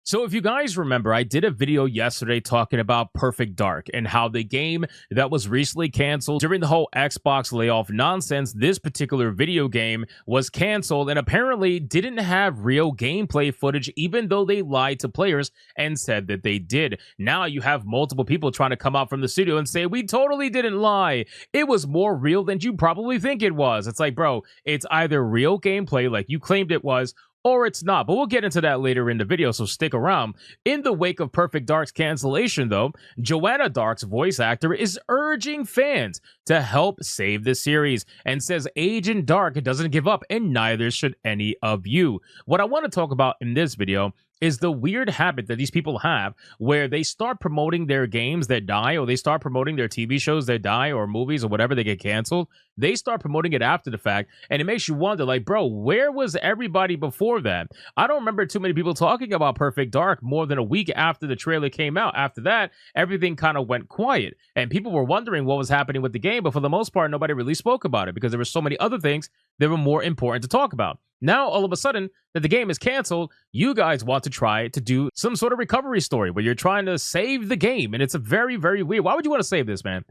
So if you guys remember, I did a video yesterday talking about Perfect Dark and how the game that was recently canceled during the whole Xbox layoff nonsense, this particular video game was canceled and apparently didn't have real gameplay footage, even though they lied to players and said that they did. Now you have multiple people trying to come out from the studio and say, we totally didn't lie. It was more real than you probably think it was. It's like, bro, it's either real gameplay like you claimed it was, or it's not, but we'll get into that later in the video, so stick around. In the wake of Perfect Dark's cancellation, though, Joana Dark's voice actor is urging fans to help save the series and says Agent Dark doesn't give up, and neither should any of you. What I want to talk about in this video is the weird habit that these people have where they start promoting their games that die, or they start promoting their TV shows that die, or movies or whatever they get canceled. They start promoting it after the fact, and it makes you wonder, like, bro, where was everybody before that? I don't remember too many people talking about Perfect Dark more than a week after the trailer came out. After that, everything kind of went quiet, and people were wondering what was happening with the game, but for the most part, nobody really spoke about it because there were so many other things that were more important to talk about. Now, all of a sudden, that the game is canceled, you guys want to try to do some sort of recovery story where you're trying to save the game, and it's a very, very weird. Why would you want to save this, man?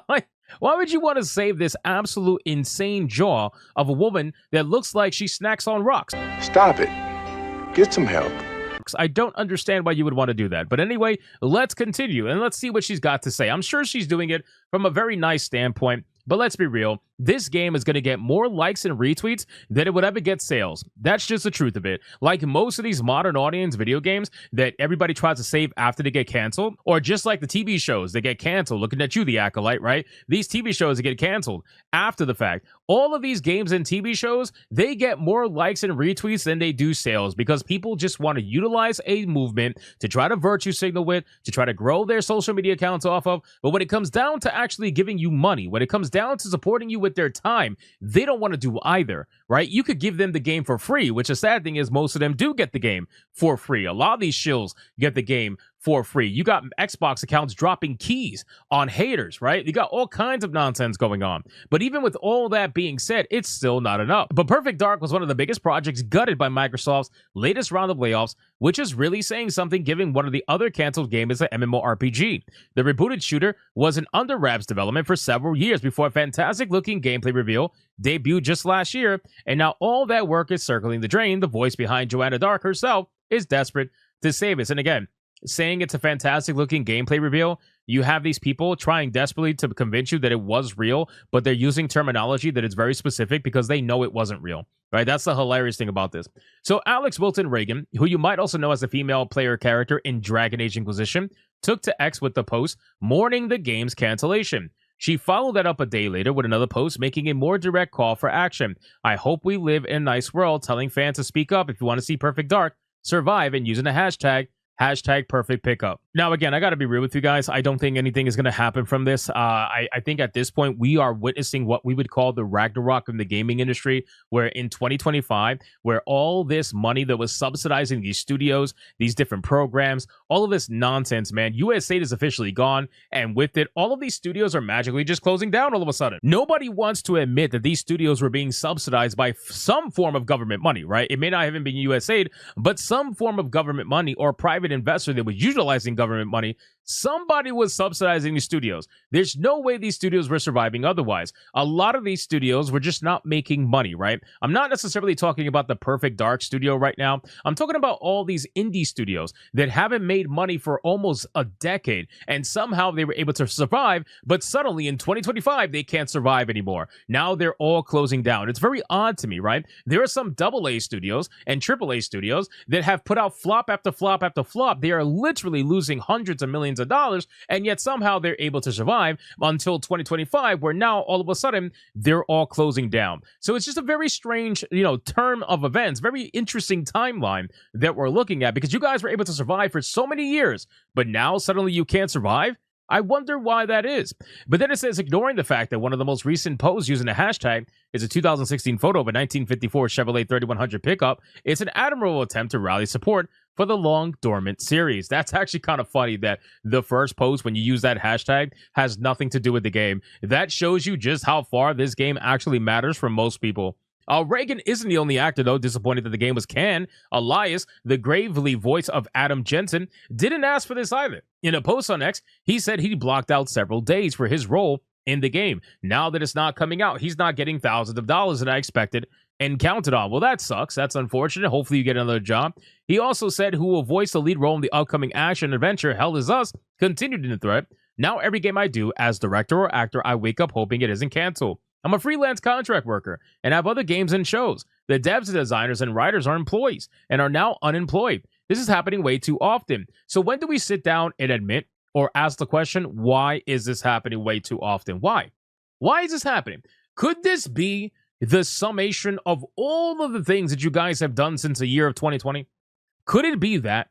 Like, why would you want to save this absolute insane jaw of a woman that looks like she snacks on rocks? Stop it. Get some help. I don't understand why you would want to do that. But anyway, let's continue and let's see what she's got to say. I'm sure she's doing it from a very nice standpoint. But let's be real, this game is going to get more likes and retweets than it would ever get sales. That's just the truth of it. Like most of these modern audience video games that everybody tries to save after they get canceled, or just like the TV shows that get canceled, looking at you, the acolyte, right? These TV shows that get canceled after the fact. All of these games and TV shows, they get more likes and retweets than they do sales because people just want to utilize a movement to try to virtue signal with, to try to grow their social media accounts off of. But when it comes down to actually giving you money, when it comes down to supporting you with their time, they don't want to do either, right? You could give them the game for free, which the sad thing is most of them do get the game for free. A lot of these shills get the game for free. You got Xbox accounts dropping keys on haters, right? You got all kinds of nonsense going on. But even with all that being said, it's still not enough. But Perfect Dark was one of the biggest projects gutted by Microsoft's latest round of layoffs, which is really saying something given one of the other canceled games as an MMORPG. The rebooted shooter was in under wraps development for several years before a fantastic looking gameplay reveal debuted just last year, and now all that work is circling the drain. The voice behind Joana Dark herself is desperate to save us. And again, saying it's a fantastic looking gameplay reveal, you have these people trying desperately to convince you that it was real, but they're using terminology that is very specific because they know it wasn't real, right? That's the hilarious thing about this. So Alex Wilton Reagan, who you might also know as a female player character in Dragon Age Inquisition, took to X with the post mourning the game's cancellation. She followed that up a day later with another post making a more direct call for action. I hope we live in a nice world, telling fans to speak up if you want to see Perfect Dark survive, and using the hashtag perfect pickup. Now, again, I got to be real with you guys. I don't think anything is going to happen from this. I think at this point, we are witnessing what we would call the Ragnarok in the gaming industry, where in 2025, where all this money that was subsidizing these studios, these different programs, all of this nonsense, man, USA is officially gone. And with it, all of these studios are magically just closing down all of a sudden. Nobody wants to admit that these studios were being subsidized by some form of government money, right? It may not have been USAID, but some form of government money or private investor that was utilizing government money. Somebody was subsidizing these studios. There's no way these studios were surviving otherwise. A lot of these studios were just not making money, right? I'm not necessarily talking about the Perfect Dark studio right now. I'm talking about all these indie studios that haven't made money for almost a decade, and somehow they were able to survive, but suddenly in 2025, they can't survive anymore. Now they're all closing down. It's very odd to me, right? There are some AA studios and AAA studios that have put out flop after flop after flop. They are literally losing hundreds of millions of dollars, and yet somehow they're able to survive until 2025, where now all of a sudden they're all closing down. So it's just a very strange, term of events, very interesting timeline that we're looking at, because you guys were able to survive for so many years, but now suddenly you can't survive. I wonder why that is. But then it says, ignoring the fact that one of the most recent posts using the hashtag is a 2016 photo of a 1954 Chevrolet 3100 pickup. It's an admirable attempt to rally support for the long dormant series. That's actually kind of funny that the first post, when you use that hashtag, has nothing to do with the game. That shows you just how far this game actually matters for most people. Reagan isn't the only actor, though, disappointed that the game was canned. Elias, the gravely voice of Adam Jensen, didn't ask for this either. In a post on X, he said he blocked out several days for his role in the game. Now that it's not coming out, he's not getting thousands of dollars that I expected and counted on. Well, that sucks. That's unfortunate. Hopefully you get another job. He also said who will voice the lead role in the upcoming action adventure Hell Is Us continued in the thread. Now every game I do as director or actor, I wake up hoping it isn't canceled. I'm a freelance contract worker and have other games and shows. The devs, designers, and writers are employees and are now unemployed. This is happening way too often. So when do we sit down and admit or ask the question, why is this happening way too often? Why? Why is this happening? Could this be the summation of all of the things that you guys have done since the year of 2020? Could it be that,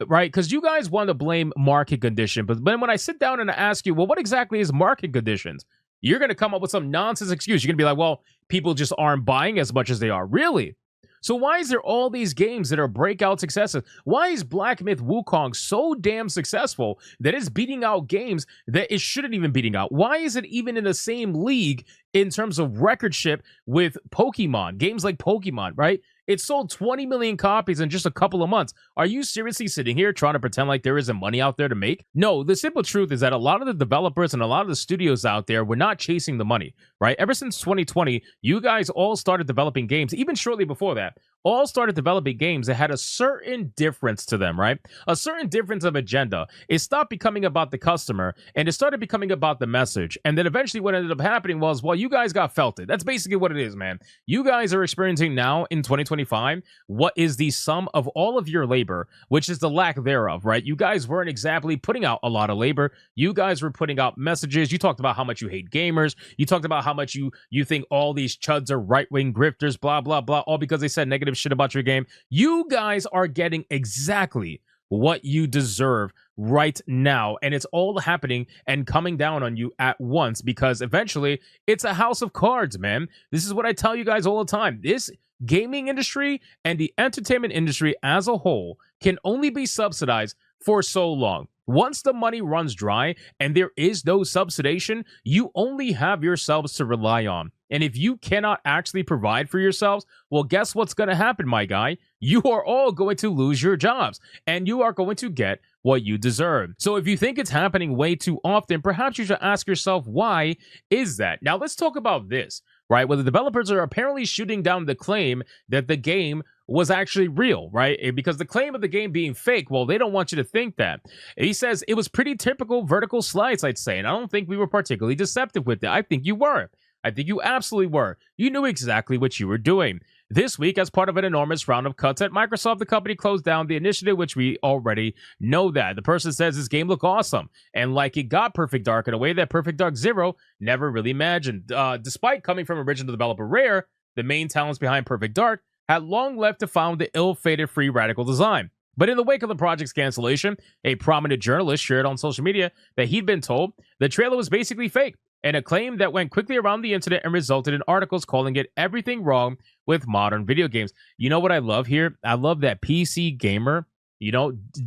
right? Because you guys want to blame market condition, but then when I sit down and I ask you, well, what exactly is market conditions? You're going to come up with some nonsense excuse. You're going to be like, well, people just aren't buying as much as they are. Really? So why is there all these games that are breakout successes? Why is Black Myth Wukong so damn successful that it's beating out games that it shouldn't even beating out? Why is it even in the same league in terms of recordship with Pokemon? Games like Pokemon, right? It sold 20 million copies in just a couple of months. Are you seriously sitting here trying to pretend like there isn't money out there to make? No, the simple truth is that a lot of the developers and a lot of the studios out there were not chasing the money, right? Ever since 2020, you guys all started developing games, even shortly before that, all started developing games that had a certain difference to them, right? A certain difference of agenda. It stopped becoming about the customer and it started becoming about the message. And then eventually what ended up happening was, well, you guys got felted. That's basically what it is, man. You guys are experiencing now in 2025 what is the sum of all of your labor, which is the lack thereof, right? You guys weren't exactly putting out a lot of labor. You guys were putting out messages. You talked about how much you hate gamers. You talked about how much you think all these chuds are right-wing grifters, blah, blah, blah, all because they said negative shit about your game. You guys are getting exactly what you deserve right now, and it's all happening and coming down on you at once because eventually it's a house of cards, man. This is what I tell you guys all the time. This gaming industry and the entertainment industry as a whole can only be subsidized for so long. Once the money runs dry and there is no subsidization, you only have yourselves to rely on. And if you cannot actually provide for yourselves, well, guess what's going to happen, my guy? You are all going to lose your jobs and you are going to get what you deserve. So if you think it's happening way too often, perhaps you should ask yourself, why is that? Now, let's talk about this, right? Well, the developers are apparently shooting down the claim that the game was actually real, right? Because the claim of the game being fake, well, they don't want you to think that. He says it was pretty typical vertical slides, I'd say, and I don't think we were particularly deceptive with it. I think you were. I think you absolutely were. You knew exactly what you were doing. This week, as part of an enormous round of cuts at Microsoft, the company closed down the initiative, which we already know that. The person says this game looked awesome, and like it got Perfect Dark in a way that Perfect Dark Zero never really imagined. Despite coming from original developer Rare, the main talents behind Perfect Dark had long left to found the ill-fated Free Radical design. But in the wake of the project's cancellation, a prominent journalist shared on social media that he'd been told the trailer was basically fake, and a claim that went quickly around the internet and resulted in articles calling it everything wrong with modern video games. You know what I love here? I love that PC Gamer,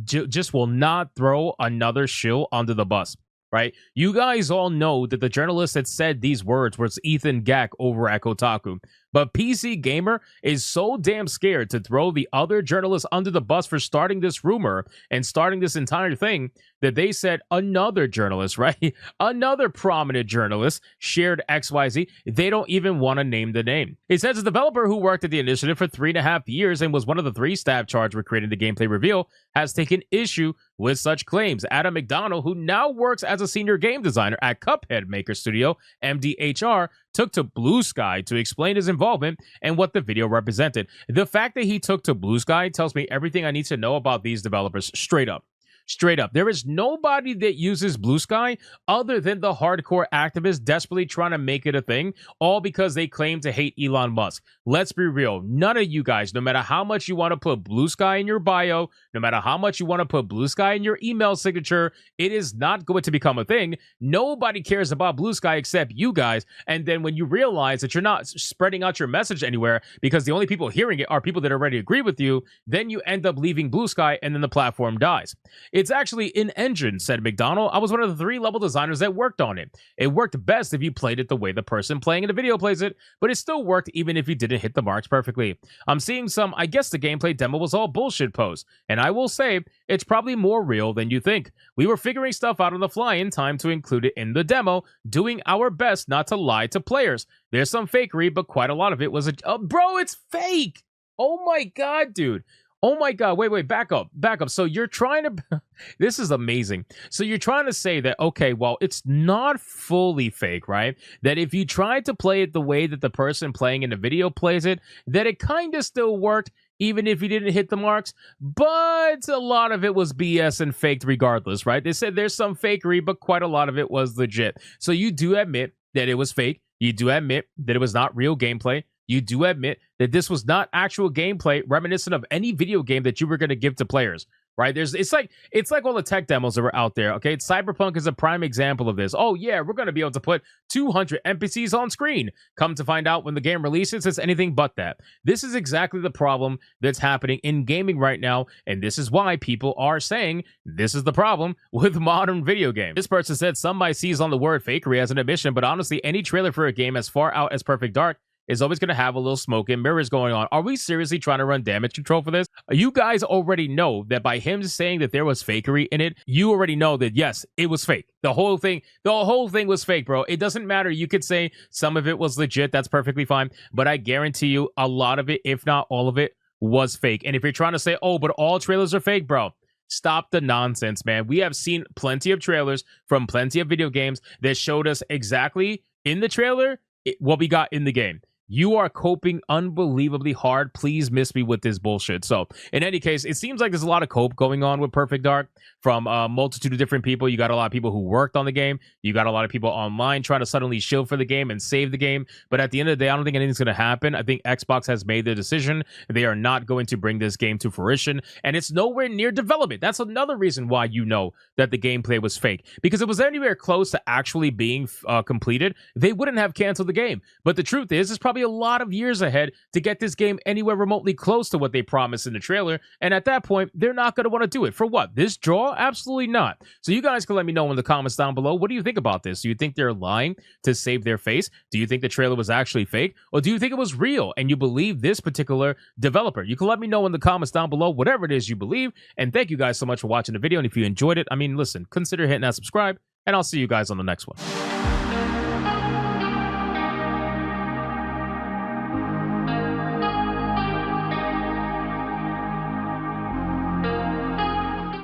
just will not throw another shill under the bus, right? You guys all know that the journalist that said these words was Ethan Gack over at Kotaku. But PC Gamer is so damn scared to throw the other journalists under the bus for starting this rumor and starting this entire thing that they said another journalist, right? Another prominent journalist shared XYZ. They don't even want to name the name. It says a developer who worked at the initiative for 3.5 years and was one of the 3 staff charged with creating the gameplay reveal has taken issue with such claims. Adam McDonald, who now works as a senior game designer at Cuphead Maker Studio, MDHR, took to Blue Sky to explain his involvement and what the video represented. The fact that he took to Blue Sky tells me everything I need to know about these developers straight up. Straight up. There is nobody that uses Blue Sky other than the hardcore activists desperately trying to make it a thing, all because they claim to hate Elon Musk. Let's be real. None of you guys, no matter how much you want to put Blue Sky in your bio, no matter how much you want to put Blue Sky in your email signature, it is not going to become a thing. Nobody cares about Blue Sky except you guys. And then when you realize that you're not spreading out your message anywhere because the only people hearing it are people that already agree with you, then you end up leaving Blue Sky and then the platform dies. It's actually in engine, said McDonald. I was one of the 3-level designers that worked on it. It worked best if you played it the way the person playing in the video plays it, but it still worked even if you didn't hit the marks perfectly. I'm seeing some, I guess the gameplay demo was all bullshit posts, and I will say, it's probably more real than you think. We were figuring stuff out on the fly in time to include it in the demo, doing our best not to lie to players. There's some fakery, but quite a lot of it was bro, it's fake! Oh my god, dude. Oh my god, wait, back up. So you're trying to, this is amazing. So you're trying to say that, okay, well, it's not fully fake, right? That if you tried to play it the way that the person playing in the video plays it, that it kind of still worked, even if you didn't hit the marks, but a lot of it was BS and faked regardless, right? They said there's some fakery, but quite a lot of it was legit. So you do admit that it was fake. You do admit that it was not real gameplay. You do admit that this was not actual gameplay reminiscent of any video game that you were going to give to players, right? It's like all the tech demos that were out there, okay? Cyberpunk is a prime example of this. Oh yeah, we're going to be able to put 200 NPCs on screen. Come to find out when the game releases, it's anything but that. This is exactly the problem that's happening in gaming right now, and this is why people are saying this is the problem with modern video games. This person said some might seize on the word fakery as an admission, but honestly, any trailer for a game as far out as Perfect Dark is always going to have a little smoke and mirrors going on. Are we seriously trying to run damage control for this? You guys already know that by him saying that there was fakery in it, you already know that, yes, it was fake. The whole thing was fake, bro. It doesn't matter. You could say some of it was legit. That's perfectly fine. But I guarantee you a lot of it, if not all of it, was fake. And if you're trying to say, oh, but all trailers are fake, bro, stop the nonsense, man. We have seen plenty of trailers from plenty of video games that showed us exactly in the trailer what we got in the game. You are coping unbelievably hard. Please miss me with this bullshit. So, in any case, it seems like there's a lot of cope going on with Perfect Dark from a multitude of different people. You got a lot of people who worked on the game. You got a lot of people online trying to suddenly shield for the game and save the game. But at the end of the day, I don't think anything's going to happen. I think Xbox has made the decision. They are not going to bring this game to fruition, and it's nowhere near development. That's another reason why you know that the gameplay was fake. Because if it was anywhere close to actually being completed, they wouldn't have canceled the game. But the truth is, it's probably a lot of years ahead to get this game anywhere remotely close to what they promised in the trailer, and at that point they're not going to want to do it. For what? This draw? Absolutely not. So you guys can let me know in the comments down below, what do you think about this? Do you think they're lying to save their face? Do you think the trailer was actually fake, or do you think it was real and you believe this particular developer? You can let me know in the comments down below whatever it is you believe, and thank you guys so much for watching the video. And if you enjoyed it, I mean, listen, consider hitting that subscribe, and I'll see you guys on the next one.